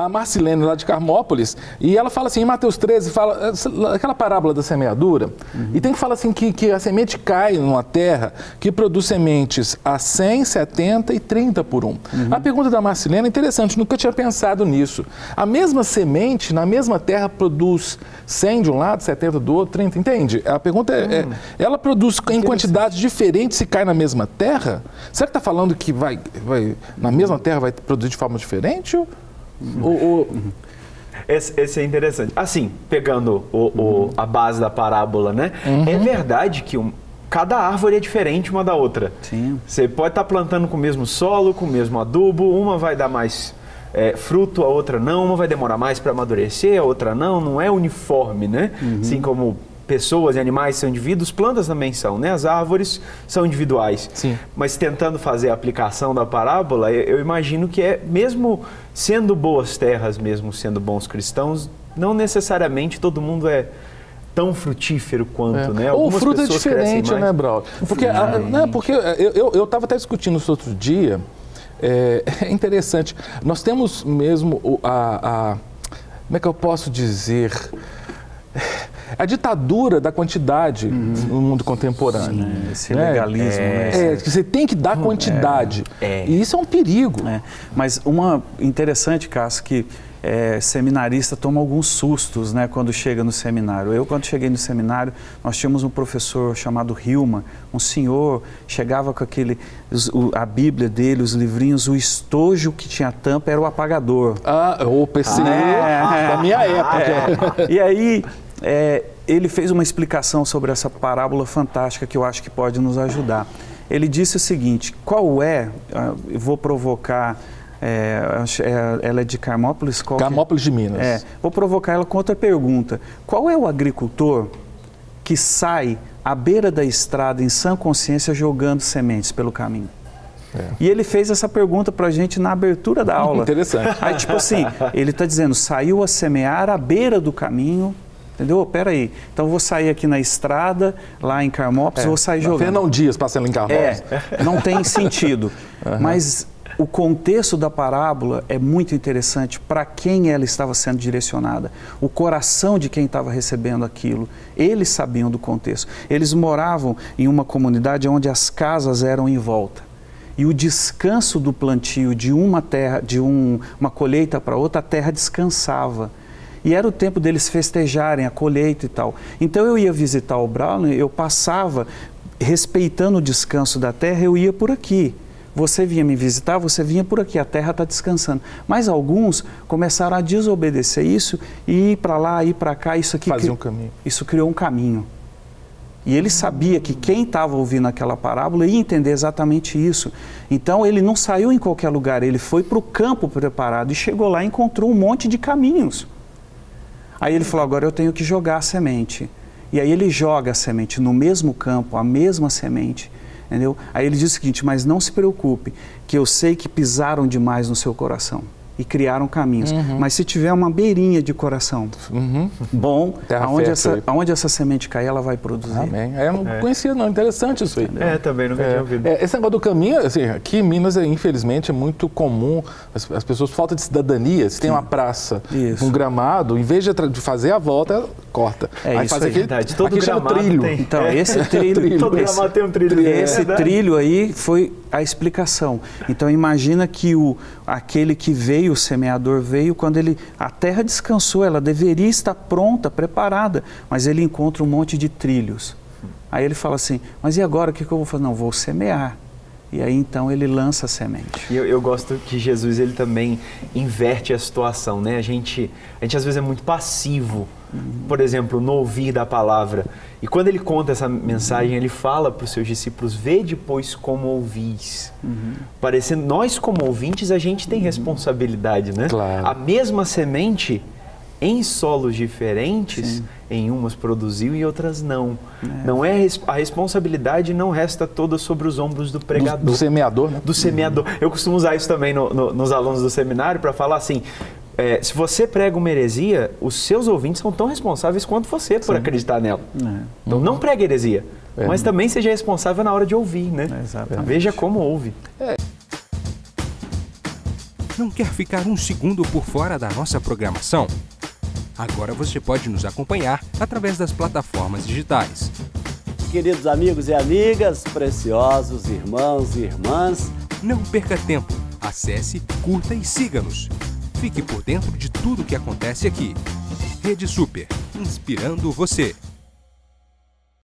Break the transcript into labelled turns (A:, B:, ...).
A: a Marcilene lá de Carmópolis, e ela fala assim, em Mateus 13, fala aquela parábola da semeadura, e tem que falar assim que a semente cai numa terra que produz sementes a 100, 70 e 30 por um. A pergunta da Marcilene é interessante, nunca tinha pensado nisso. A mesma semente, na mesma terra, produz 100 de um lado, 70 do outro, 30, entende? A pergunta ela produz em quantidades diferentes se cai na mesma terra? Será que está falando que na mesma terra vai produzir de forma diferente?
B: Esse é interessante. Assim, pegando a base da parábola, né? É verdade que cada árvore é diferente uma da outra.
C: Sim.
B: Você pode estar plantando com o mesmo solo, com o mesmo adubo, uma vai dar mais fruto, a outra não, uma vai demorar mais para amadurecer, a outra não é uniforme, né? Assim como pessoas e animais são indivíduos, plantas também são, né? As árvores são individuais.
A: Sim.
B: Mas tentando fazer a aplicação da parábola, eu imagino que mesmo sendo boas terras, mesmo sendo bons cristãos, não necessariamente todo mundo é tão frutífero quanto, né?
A: Ou o fruto é
B: pessoas
A: diferente,
B: crescem mais.
A: né, Braulio? Porque eu estava até discutindo isso outro dia, é interessante. Nós temos mesmo como é que eu posso dizer? A ditadura da quantidade no mundo contemporâneo.
C: Sim, esse legalismo.
A: Você tem que dar quantidade. E isso é um perigo.
C: Mas uma interessante, Cássio, que seminarista toma alguns sustos, né, quando chega no seminário. Eu, quando cheguei no seminário, nós tínhamos um professor chamado Hilma, um senhor, chegava com a Bíblia dele, os livrinhos, o estojo que tinha tampa era o apagador.
A: O PC da minha época.
C: E aí, ele fez uma explicação sobre essa parábola fantástica que eu acho que pode nos ajudar. Ele disse o seguinte, eu vou provocar... ela é de Carmópolis?
A: Carmópolis de Minas.
C: Vou provocar ela com outra pergunta. Qual é o agricultor que sai à beira da estrada em sã consciência jogando sementes pelo caminho? E ele fez essa pergunta para a gente na abertura da aula.
A: Interessante.
C: Aí, tipo assim, ele está dizendo, saiu a semear à beira do caminho, entendeu? Peraí, então eu vou sair aqui na estrada, lá em Carmópolis, vou sair jogando.
A: Fernão Dias passando em Carmópolis.
C: Não tem sentido. Mas o contexto da parábola é muito interessante para quem ela estava sendo direcionada. O coração de quem estava recebendo aquilo. Eles sabiam do contexto. Eles moravam em uma comunidade onde as casas eram em volta. E o descanso do plantio de uma terra, de uma colheita para outra, a terra descansava. E era o tempo deles festejarem a colheita e tal. Então eu ia visitar o Braulio, eu passava, respeitando o descanso da terra, eu ia por aqui. Você vinha me visitar, você vinha por aqui, a terra está descansando. Mas alguns começaram a desobedecer isso e ir para lá, ir para cá, isso aqui
A: fazia um caminho.
C: Isso criou um caminho. E ele sabia que quem estava ouvindo aquela parábola ia entender exatamente isso. Então ele não saiu em qualquer lugar, ele foi para o campo preparado e chegou lá e encontrou um monte de caminhos. Aí ele falou, agora eu tenho que jogar a semente. E aí ele joga a semente no mesmo campo, a mesma semente. Entendeu? Aí ele diz o seguinte, mas não se preocupe, que eu sei que pisaram demais no seu coração e criaram caminhos. Mas se tiver uma beirinha de coração bom, aonde essa semente cair, ela vai produzir.
A: Amém. Eu não conhecia não, interessante isso aí.
B: Também nunca tinha ouvido.
A: Esse negócio do caminho, assim, aqui em Minas, infelizmente, é muito comum, as pessoas, falta de cidadania, se tem uma praça, um gramado, em vez de fazer a volta, corta.
C: Aí
A: faz
C: é
A: verdade.
B: Todo gramado
A: trilho.
B: tem.
C: Então, esse trilho...
B: Todo gramado tem um trilho.
C: Esse trilho aí foi a explicação. Então, imagina que aquele que veio, o semeador veio, quando a terra descansou, ela deveria estar pronta, preparada, mas ele encontra um monte de trilhos. Aí ele fala assim, mas e agora o que eu vou fazer? Não, vou semear. E aí então ele lança a semente.
B: E eu gosto que Jesus ele também inverte a situação, né? A gente às vezes é muito passivo, por exemplo, no ouvir da palavra. E quando ele conta essa mensagem, ele fala para os seus discípulos, vede pois como ouvis. Parecendo, nós como ouvintes, a gente tem responsabilidade, né?
A: Claro.
B: A mesma semente em solos diferentes, em umas produziu e outras não. Não é a responsabilidade não resta toda sobre os ombros do pregador.
A: Do semeador, né?
B: Do semeador. Eu costumo usar isso também nos alunos do seminário para falar assim, se você prega uma heresia, os seus ouvintes são tão responsáveis quanto você por acreditar nela. Então não pregue heresia, mas também seja responsável na hora de ouvir, né?
C: Exatamente.
B: Veja como ouve.
D: Não quer ficar um segundo por fora da nossa programação? Agora você pode nos acompanhar através das plataformas digitais.
E: Queridos amigos e amigas, preciosos irmãos e irmãs,
D: não perca tempo. Acesse, curta e siga-nos. Fique por dentro de tudo o que acontece aqui. Rede Super, inspirando você.